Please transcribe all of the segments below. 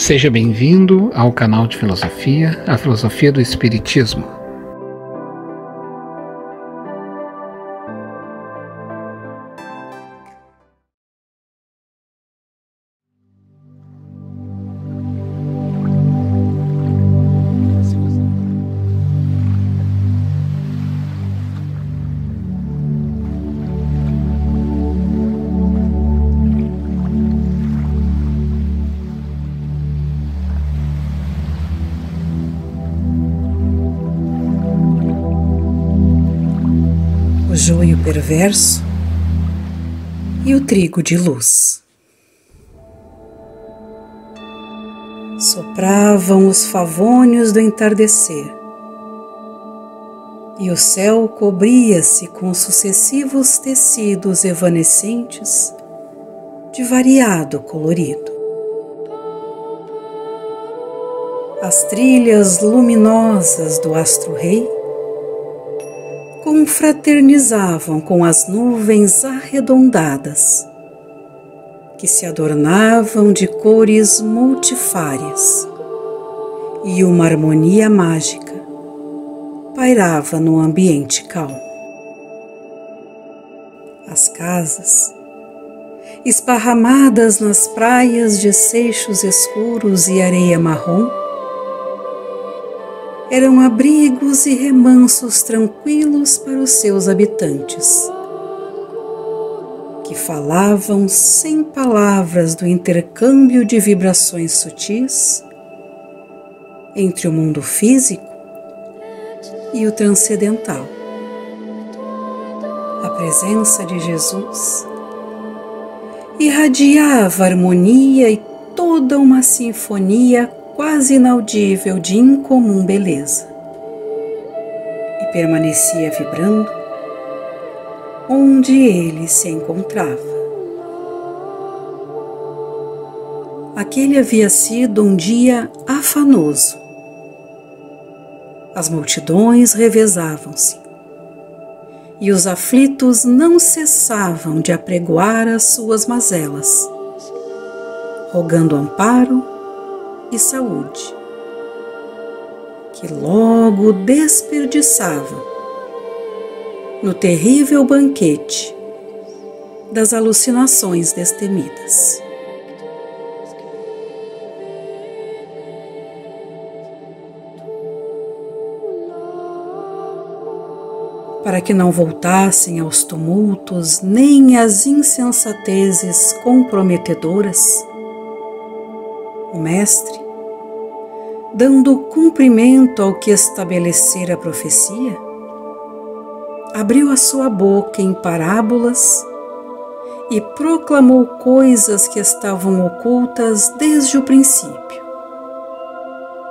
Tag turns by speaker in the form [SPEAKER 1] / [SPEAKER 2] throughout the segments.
[SPEAKER 1] Seja bem-vindo ao canal de filosofia, a filosofia do Espiritismo.
[SPEAKER 2] O joio perverso e o trigo de luz. Sopravam os favônios do entardecer, e o céu cobria-se com sucessivos tecidos evanescentes de variado colorido. As trilhas luminosas do astro-rei confraternizavam com as nuvens arredondadas, que se adornavam de cores multifárias, e uma harmonia mágica pairava no ambiente calmo. As casas, esparramadas nas praias de seixos escuros e areia marrom, eram abrigos e remansos tranquilos para os seus habitantes, que falavam sem palavras do intercâmbio de vibrações sutis entre o mundo físico e o transcendental. A presença de Jesus irradiava harmonia e toda uma sinfonia quase inaudível de incomum beleza, e permanecia vibrando onde ele se encontrava. Aquele havia sido um dia afanoso. As multidões revezavam-se, e os aflitos não cessavam de apregoar as suas mazelas, rogando amparo e saúde, que logo desperdiçavam no terrível banquete das alucinações destemidas. Para que não voltassem aos tumultos nem às insensatezes comprometedoras, o mestre, dando cumprimento ao que estabelecera a profecia, abriu a sua boca em parábolas e proclamou coisas que estavam ocultas desde o princípio.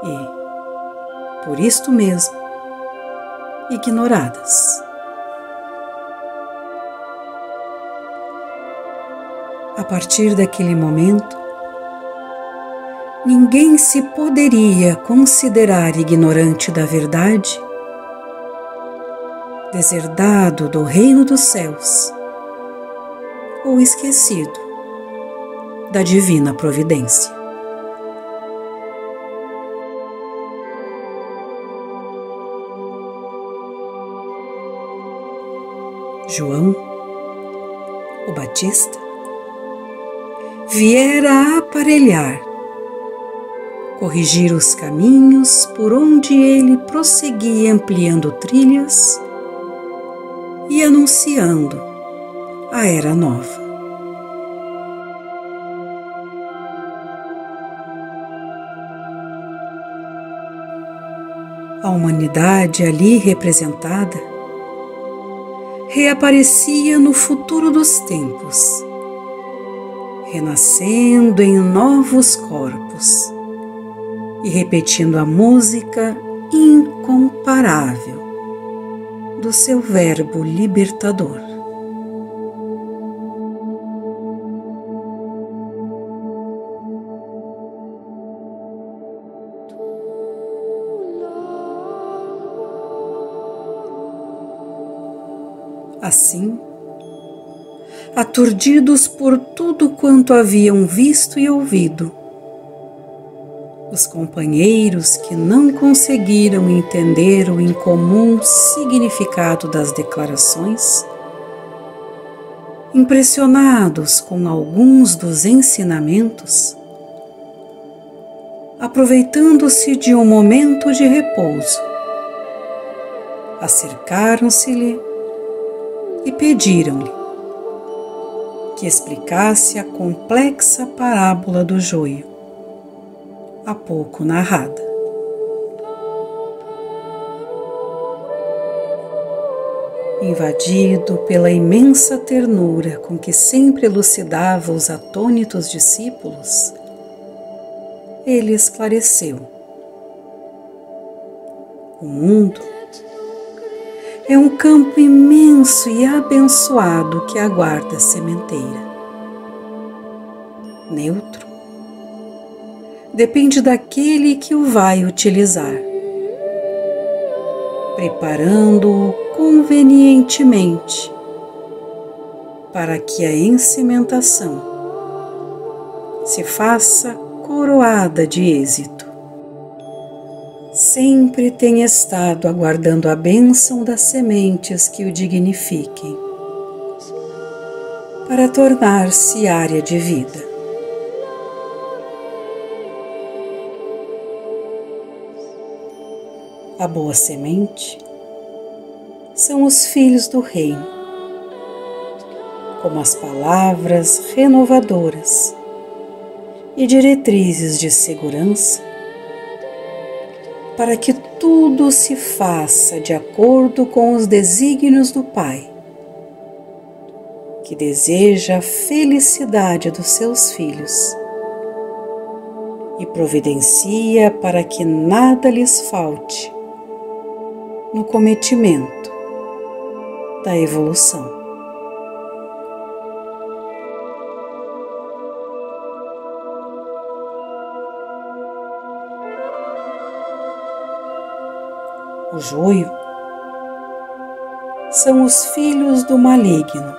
[SPEAKER 2] E, por isto mesmo, ignoradas. A partir daquele momento, ninguém se poderia considerar ignorante da verdade, deserdado do reino dos céus ou esquecido da divina providência. João, o Batista, viera aparelhar, corrigir os caminhos por onde ele prosseguia ampliando trilhas e anunciando a Era Nova. A humanidade ali representada reaparecia no futuro dos tempos, renascendo em novos corpos e repetindo a música incomparável do seu verbo libertador. Assim, aturdidos por tudo quanto haviam visto e ouvido, Os companheiros que não conseguiram entender o incomum significado das declarações, impressionados com alguns dos ensinamentos, aproveitando-se de um momento de repouso, acercaram-se-lhe e pediram-lhe que explicasse a complexa parábola do joio, há pouco narrada. Invadido pela imensa ternura com que sempre elucidava os atônitos discípulos, ele esclareceu: o mundo é um campo imenso e abençoado que aguarda a sementeira. Neutro, depende daquele que o vai utilizar, preparando-o convenientemente para que a ensementação se faça coroada de êxito. Sempre tem estado aguardando a bênção das sementes que o dignifiquem, para tornar-se área de vida. A boa semente são os filhos do reino, como as palavras renovadoras e diretrizes de segurança, para que tudo se faça de acordo com os desígnios do Pai, que deseja a felicidade dos seus filhos e providencia para que nada lhes falte no cometimento da evolução. O joio são os filhos do maligno,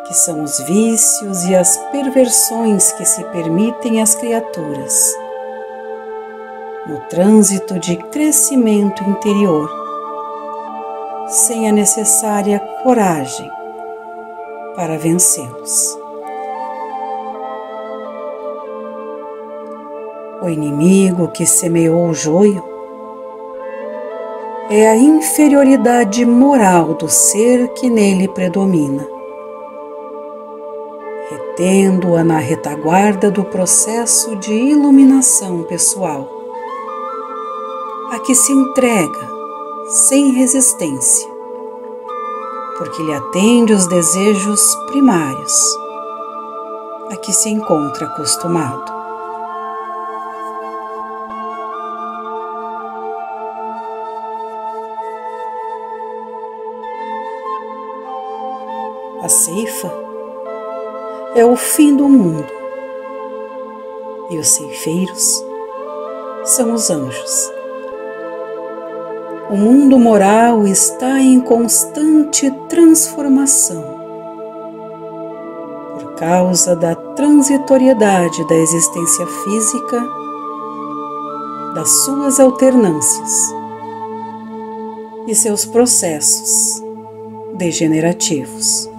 [SPEAKER 2] que são os vícios e as perversões que se permitem às criaturas no trânsito de crescimento interior, sem a necessária coragem para vencê-los. O inimigo que semeou o joio é a inferioridade moral do ser que nele predomina, retendo-a na retaguarda do processo de iluminação pessoal, a que se entrega sem resistência, porque lhe atende os desejos primários, a que se encontra acostumado. A ceifa é o fim do mundo e os ceifeiros são os anjos. O mundo moral está em constante transformação por causa da transitoriedade da existência física, das suas alternâncias e seus processos degenerativos.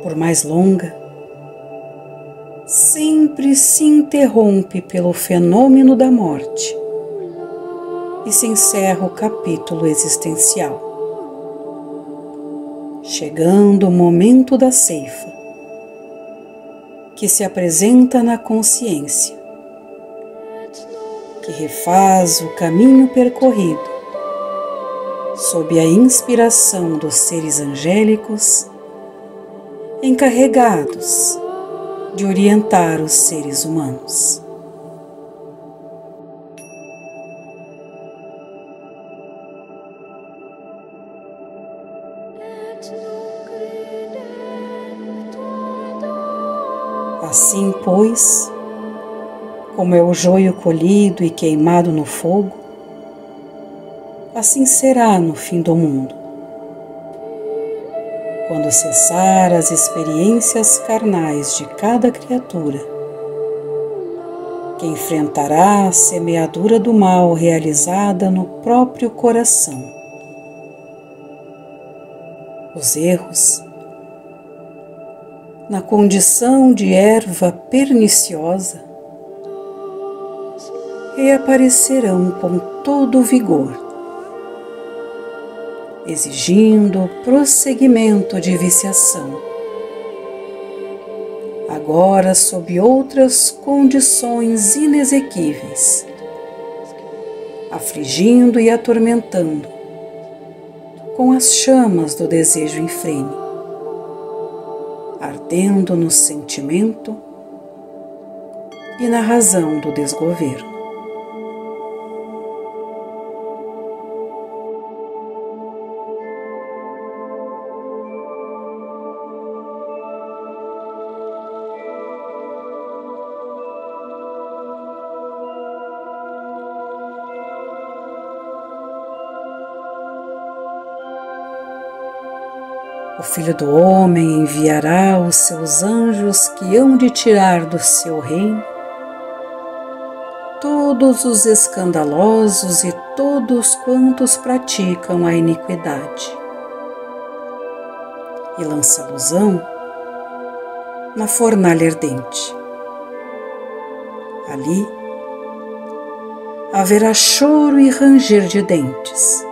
[SPEAKER 2] Por mais longa, sempre se interrompe pelo fenômeno da morte e se encerra o capítulo existencial, chegando o momento da ceifa, que se apresenta na consciência, que refaz o caminho percorrido sob a inspiração dos seres angélicos encarregados de orientar os seres humanos. Assim, pois, como é o joio colhido e queimado no fogo, assim será no fim do mundo, quando cessar as experiências carnais de cada criatura, que enfrentará a semeadura do mal realizada no próprio coração. Os erros, na condição de erva perniciosa, reaparecerão com todo o vigor, exigindo prosseguimento de viciação, agora sob outras condições inexequíveis, afligindo e atormentando com as chamas do desejo infrene, ardendo no sentimento e na razão do desgoverno. O Filho do Homem enviará os seus anjos que hão de tirar do seu reino todos os escandalosos e todos quantos praticam a iniquidade, e lançá-los-ão na fornalha ardente. Ali haverá choro e ranger de dentes,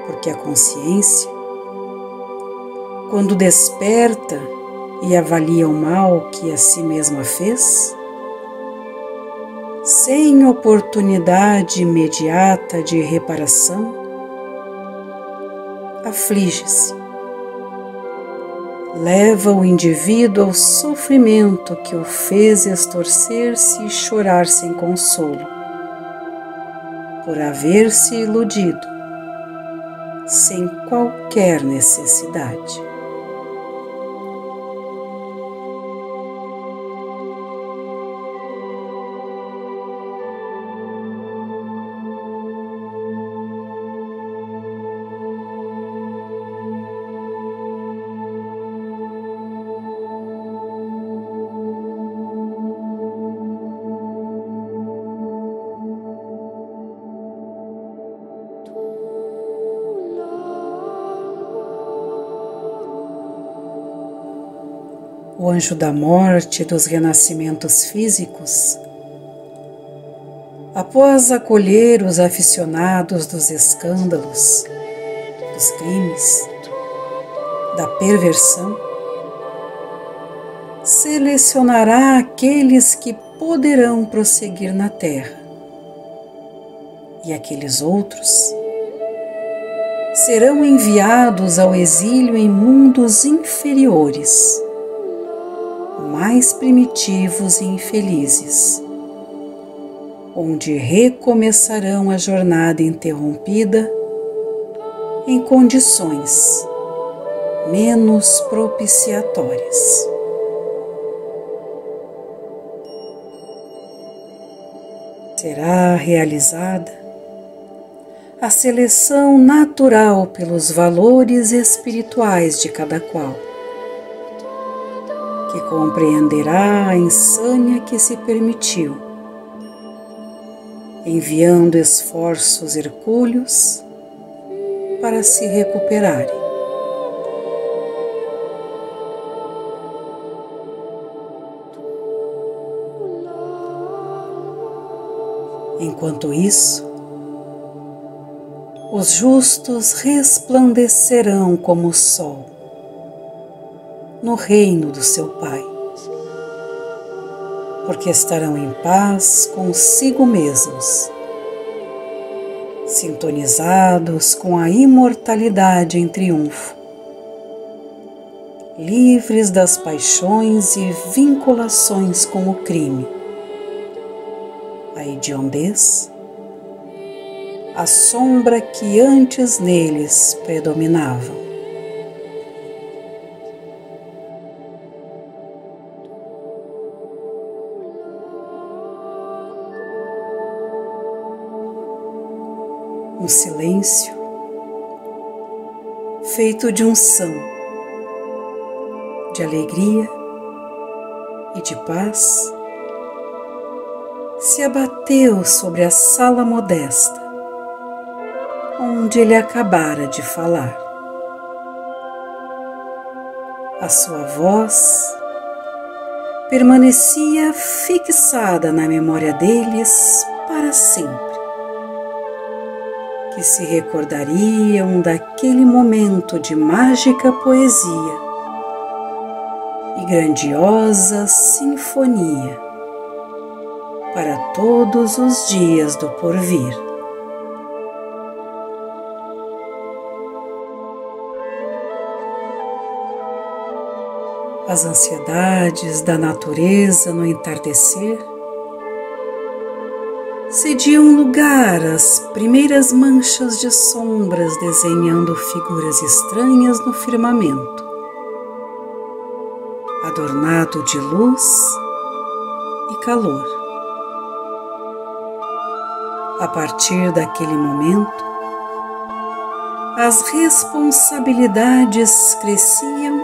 [SPEAKER 2] porque a consciência, quando desperta e avalia o mal que a si mesma fez, sem oportunidade imediata de reparação, aflige-se, leva o indivíduo ao sofrimento que o fez estorcer-se e chorar sem consolo, por haver se iludido, sem qualquer necessidade. O anjo da morte dos renascimentos físicos, após acolher os aficionados dos escândalos, dos crimes, da perversão, selecionará aqueles que poderão prosseguir na terra, e aqueles outros serão enviados ao exílio em mundos inferiores, mais primitivos e infelizes, onde recomeçarão a jornada interrompida em condições menos propiciatórias. Será realizada a seleção natural pelos valores espirituais de cada qual, que compreenderá a insânia que se permitiu, enviando esforços hercúleos para se recuperarem. Enquanto isso, os justos resplandecerão como o sol no reino do seu Pai, porque estarão em paz consigo mesmos, sintonizados com a imortalidade em triunfo, livres das paixões e vinculações com o crime, a hediondez, a sombra que antes neles predominavam. um silêncio feito de unção, de alegria e de paz, se abateu sobre a sala modesta, onde ele acabara de falar. A sua voz permanecia fixada na memória deles para sempre, que se recordariam daquele momento de mágica poesia e grandiosa sinfonia para todos os dias do porvir. As ansiedades da natureza no entardecer cediam lugar às primeiras manchas de sombras desenhando figuras estranhas no firmamento, adornado de luz e calor. A partir daquele momento, as responsabilidades cresciam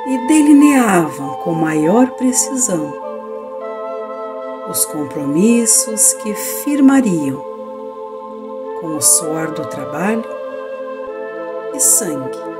[SPEAKER 2] e delineavam com maior precisão os compromissos que firmariam com o suor do trabalho e sangue.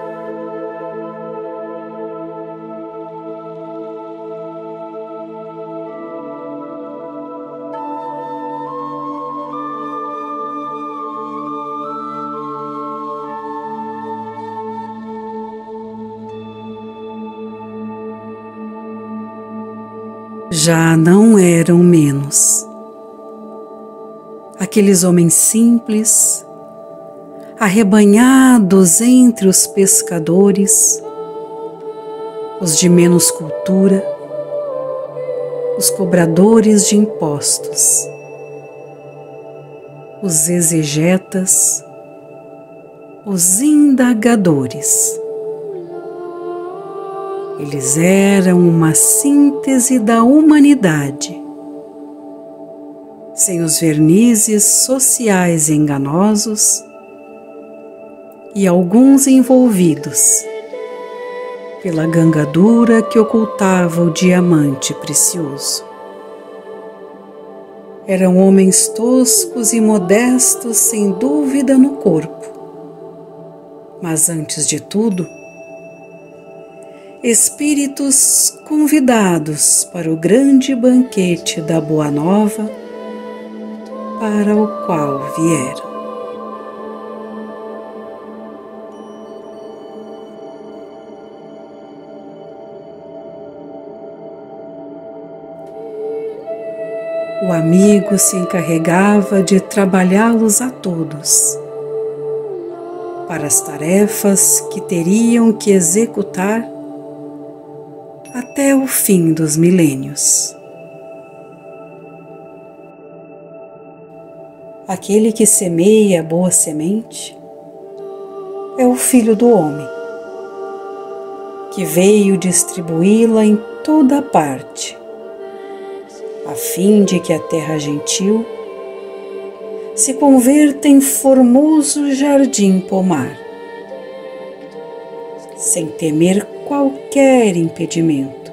[SPEAKER 2] Já não eram menos. Aqueles homens simples, arrebanhados entre os pescadores, os de menos cultura, os cobradores de impostos, os exegetas, os indagadores. Eles eram uma síntese da humanidade, sem os vernizes sociais enganosos e alguns envolvidos pela gangadura que ocultava o diamante precioso. Eram homens toscos e modestos, sem dúvida, no corpo, mas antes de tudo, espíritos convidados para o grande banquete da Boa Nova, para o qual vieram. O amigo se encarregava de trabalhá-los a todos para as tarefas que teriam que executar até o fim dos milênios. Aquele que semeia a boa semente é o Filho do Homem, que veio distribuí-la em toda parte, a fim de que a terra gentil se converta em formoso jardim pomar, sem temer qualquer impedimento.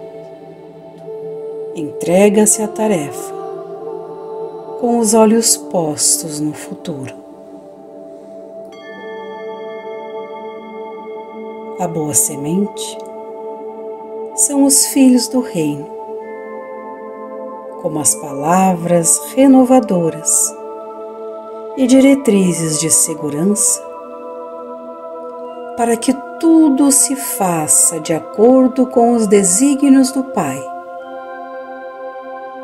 [SPEAKER 2] Entrega-se à tarefa, com os olhos postos no futuro. A boa semente são os filhos do reino, como as palavras renovadoras e diretrizes de segurança, para que tudo se faça de acordo com os desígnios do Pai,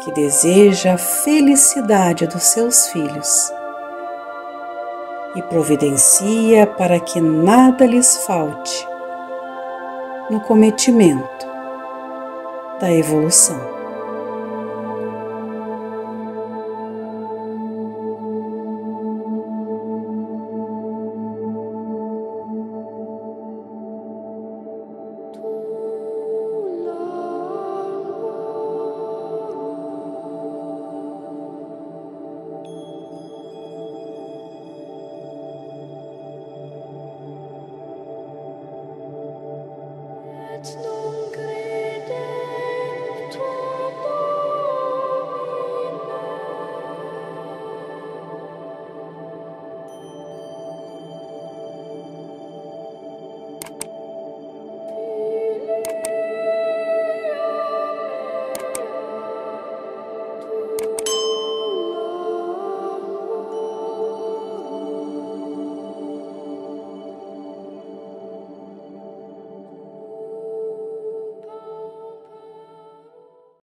[SPEAKER 2] que deseja a felicidade dos seus filhos e providencia para que nada lhes falte no cometimento da evolução.